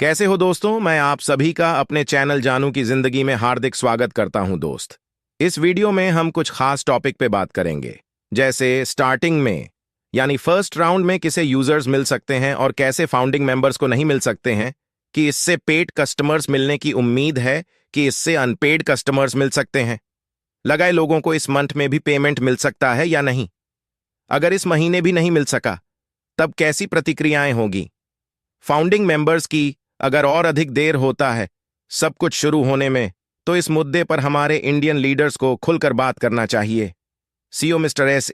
कैसे हो दोस्तों। मैं आप सभी का अपने चैनल जानू की जिंदगी में हार्दिक स्वागत करता हूं दोस्त। इस वीडियो में हम कुछ खास टॉपिक पे बात करेंगे, जैसे स्टार्टिंग में यानी फर्स्ट राउंड में किसे यूजर्स मिल सकते हैं और कैसे फाउंडिंग मेंबर्स को नहीं मिल सकते हैं, कि इससे पेड कस्टमर्स मिलने की उम्मीद है कि इससे अनपेड कस्टमर्स मिल सकते हैं, लगाए लोगों को इस मंथ में भी पेमेंट मिल सकता है या नहीं, अगर इस महीने भी नहीं मिल सका तब कैसी प्रतिक्रियाएं होगी, फाउंडिंग मेंबर्स की अगर और अधिक देर होता है सब कुछ शुरू होने में, तो इस मुद्दे पर हमारे इंडियन लीडर्स को खुलकर बात करना चाहिए। सीईओ मिस्टर एस,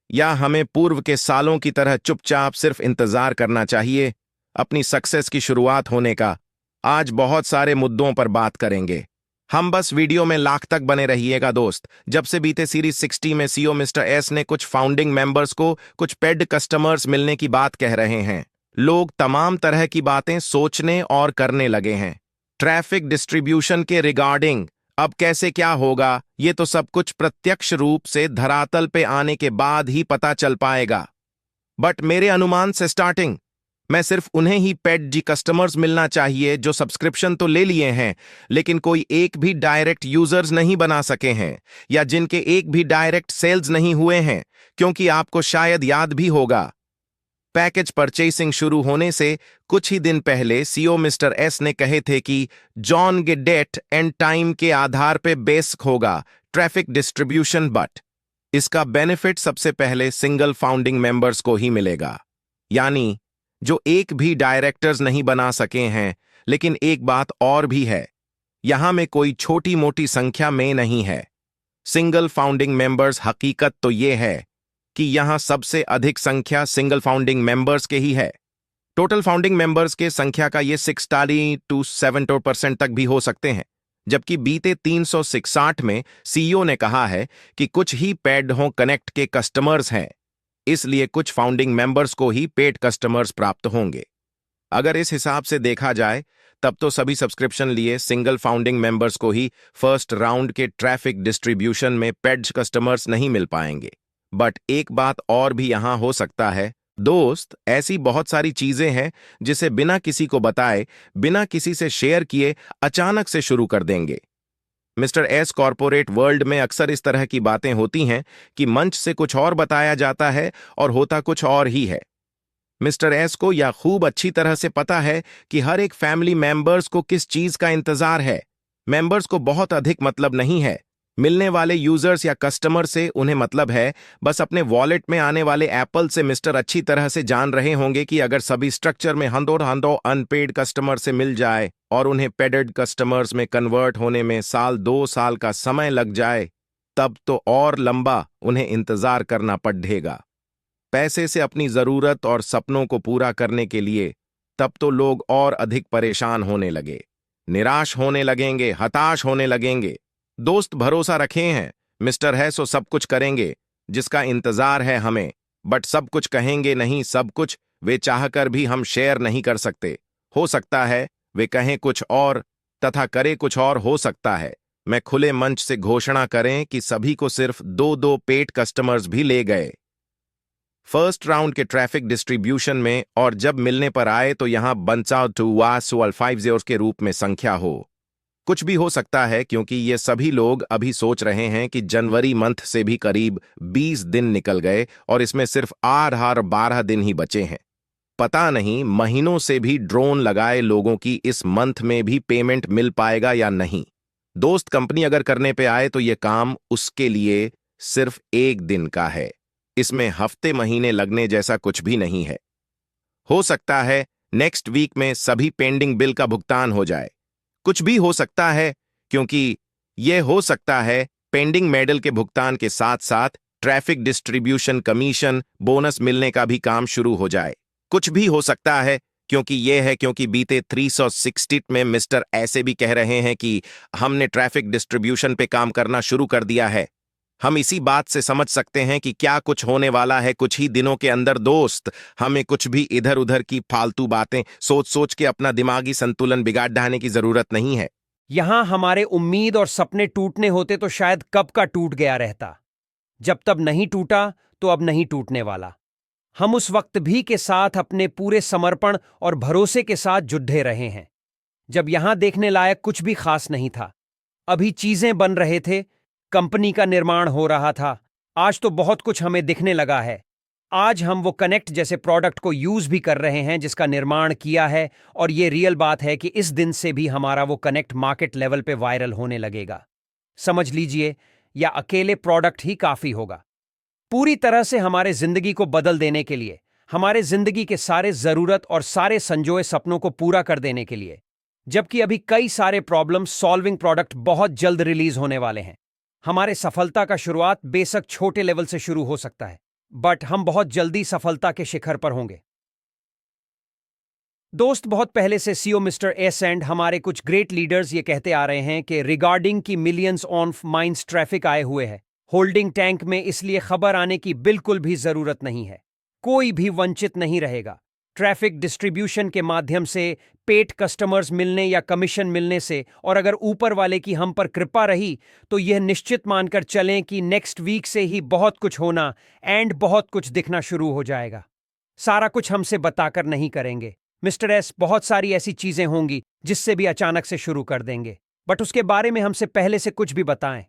या हमें पूर्व के सालों की तरह चुपचाप सिर्फ इंतजार करना चाहिए अपनी सक्सेस की शुरुआत होने का। आज बहुत सारे मुद्दों पर बात करेंगे, हम बस वीडियो में लाख तक बने रहिएगा दोस्त। जब से बीते सीरीज 60 में सीईओ मिस्टर एस ने कुछ फाउंडिंग मेंबर्स को कुछ पेड कस्टमर्स मिलने की बात कह रहे हैं, लोग तमाम तरह की बातें सोचने और करने लगे हैं। ट्रैफिक डिस्ट्रीब्यूशन के रिगार्डिंग अब कैसे क्या होगा, ये तो सब कुछ प्रत्यक्ष रूप से धरातल पे आने के बाद ही पता चल पाएगा। बट मेरे अनुमान से स्टार्टिंग मैं सिर्फ उन्हें ही पेड जी कस्टमर्स मिलना चाहिए जो सब्सक्रिप्शन तो ले लिए हैं लेकिन कोई एक भी डायरेक्ट यूजर्स नहीं बना सके हैं, या जिनके एक भी डायरेक्ट सेल्स नहीं हुए हैं। क्योंकि आपको शायद याद भी होगा, पैकेज परचेसिंग शुरू होने से कुछ ही दिन पहले सीईओ मिस्टर एस ने कहे थे कि जॉन के डेट एंड टाइम के आधार पे बेस्क होगा ट्रैफिक डिस्ट्रीब्यूशन, बट इसका बेनिफिट सबसे पहले सिंगल फाउंडिंग मेंबर्स को ही मिलेगा, यानी जो एक भी डायरेक्टर्स नहीं बना सके हैं। लेकिन एक बात और भी है, यहां में कोई छोटी मोटी संख्या में नहीं है। सिंगल फाउंडिंग मेंबर्स हकीकत तो यह है कि यहां सबसे अधिक संख्या सिंगल फाउंडिंग मेंबर्स के ही है। टोटल फाउंडिंग मेंबर्स के संख्या का ये 60 to 70% तक भी हो सकते हैं, जबकि बीते 366 में सीईओ ने कहा है कि कुछ ही पेड हों कनेक्ट के कस्टमर्स हैं, इसलिए कुछ फाउंडिंग मेंबर्स को ही पेड कस्टमर्स प्राप्त होंगे। अगर इस हिसाब से देखा जाए तब तो सभी सब्सक्रिप्शन लिए सिंगल फाउंडिंग मेंबर्स को ही फर्स्ट राउंड के ट्रैफिक डिस्ट्रीब्यूशन में पेड कस्टमर्स नहीं मिल पाएंगे। बट एक बात और भी यहां हो सकता है दोस्त, ऐसी बहुत सारी चीजें हैं जिसे बिना किसी को बताए, बिना किसी से शेयर किए अचानक से शुरू कर देंगे। मिस्टर एस कॉरपोरेट वर्ल्ड में अक्सर इस तरह की बातें होती हैं कि मंच से कुछ और बताया जाता है और होता कुछ और ही है। मिस्टर एस को यह खूब अच्छी तरह से पता है कि हर एक फैमिली मेंबर्स को किस चीज का इंतजार है। मेंबर्स को बहुत अधिक मतलब नहीं है मिलने वाले यूजर्स या कस्टमर से, उन्हें मतलब है बस अपने वॉलेट में आने वाले एप्पल से। मिस्टर अच्छी तरह से जान रहे होंगे कि अगर सभी स्ट्रक्चर में हंदो हंदो अनपेड कस्टमर से मिल जाए और उन्हें पेडेड कस्टमर्स में कन्वर्ट होने में 1-2 साल का समय लग जाए, तब तो और लंबा उन्हें इंतजार करना पड़ेगा पैसे से अपनी जरूरत और सपनों को पूरा करने के लिए। तब तो लोग और अधिक परेशान होने लगे, निराश होने लगेंगे, हताश होने लगेंगे। दोस्त भरोसा रखे हैं मिस्टर है सो सब कुछ करेंगे जिसका इंतजार है हमें, बट सब कुछ कहेंगे नहीं, सब कुछ वे चाहकर भी हम शेयर नहीं कर सकते। हो सकता है वे कहें कुछ और तथा करे कुछ और, हो सकता है मैं खुले मंच से घोषणा करें कि सभी को सिर्फ 2-2 पेड कस्टमर्स भी ले गए फर्स्ट राउंड के ट्रैफिक डिस्ट्रीब्यूशन में, और जब मिलने पर आए तो यहां बंचाव 2-50 के रूप में संख्या हो। कुछ भी हो सकता है क्योंकि ये सभी लोग अभी सोच रहे हैं कि जनवरी मंथ से भी करीब 20 दिन निकल गए और इसमें सिर्फ 12 दिन ही बचे हैं। पता नहीं महीनों से भी ड्रोन लगाए लोगों की इस मंथ में भी पेमेंट मिल पाएगा या नहीं। दोस्त कंपनी अगर करने पे आए तो ये काम उसके लिए सिर्फ एक दिन का है, इसमें हफ्ते महीने लगने जैसा कुछ भी नहीं है। हो सकता है नेक्स्ट वीक में सभी पेंडिंग बिल का भुगतान हो जाए। कुछ भी हो सकता है क्योंकि यह हो सकता है पेंडिंग मेडल के भुगतान के साथ साथ ट्रैफिक डिस्ट्रीब्यूशन कमीशन बोनस मिलने का भी काम शुरू हो जाए। कुछ भी हो सकता है क्योंकि यह है क्योंकि बीते 360 में मिस्टर ऐसे भी कह रहे हैं कि हमने ट्रैफिक डिस्ट्रीब्यूशन पे काम करना शुरू कर दिया है। हम इसी बात से समझ सकते हैं कि क्या कुछ होने वाला है कुछ ही दिनों के अंदर दोस्त। हमें कुछ भी इधर उधर की फालतू बातें सोच सोच के अपना दिमागी संतुलन बिगाड़ डालने की जरूरत नहीं है। यहां हमारे उम्मीद और सपने टूटने होते तो शायद कब का टूट गया रहता। जब तब नहीं टूटा तो अब नहीं टूटने वाला। हम उस वक्त भी के साथ अपने पूरे समर्पण और भरोसे के साथ जुटे रहे हैं, जब यहां देखने लायक कुछ भी खास नहीं था। अभी चीजें बन रहे थे, कंपनी का निर्माण हो रहा था। आज तो बहुत कुछ हमें दिखने लगा है। आज हम वो कनेक्ट जैसे प्रोडक्ट को यूज भी कर रहे हैं जिसका निर्माण किया है, और ये रियल बात है कि इस दिन से भी हमारा वो कनेक्ट मार्केट लेवल पे वायरल होने लगेगा। समझ लीजिए, या अकेले प्रोडक्ट ही काफी होगा पूरी तरह से हमारे जिंदगी को बदल देने के लिए, हमारे जिंदगी के सारे जरूरत और सारे संजोए सपनों को पूरा कर देने के लिए। जबकि अभी कई सारे प्रॉब्लम सॉल्विंग प्रोडक्ट बहुत जल्द रिलीज होने वाले हैं। हमारे सफलता का शुरुआत बेशक छोटे लेवल से शुरू हो सकता है, बट हम बहुत जल्दी सफलता के शिखर पर होंगे। दोस्त, बहुत पहले से सीईओ मिस्टर एस एंड हमारे कुछ ग्रेट लीडर्स ये कहते आ रहे हैं कि रिगार्डिंग की मिलियंस ऑन माइंस ट्रैफिक आए हुए हैं होल्डिंग टैंक में, इसलिए खबर आने की बिल्कुल भी जरूरत नहीं है। कोई भी वंचित नहीं रहेगा। ट्रैफिक डिस्ट्रीब्यूशन के माध्यम से, पेड कस्टमर्स मिलने या कमीशन मिलने से, और अगर ऊपर वाले की हम पर कृपा रही तो यह निश्चित मानकर चलें कि नेक्स्ट वीक से ही बहुत कुछ होना एंड बहुत कुछ दिखना शुरू हो जाएगा। सारा कुछ हमसे बताकर नहीं करेंगे मिस्टर एस। बहुत सारी ऐसी चीजें होंगी जिससे भी अचानक से शुरू कर देंगे, बट उसके बारे में हमसे पहले से कुछ भी बताएं।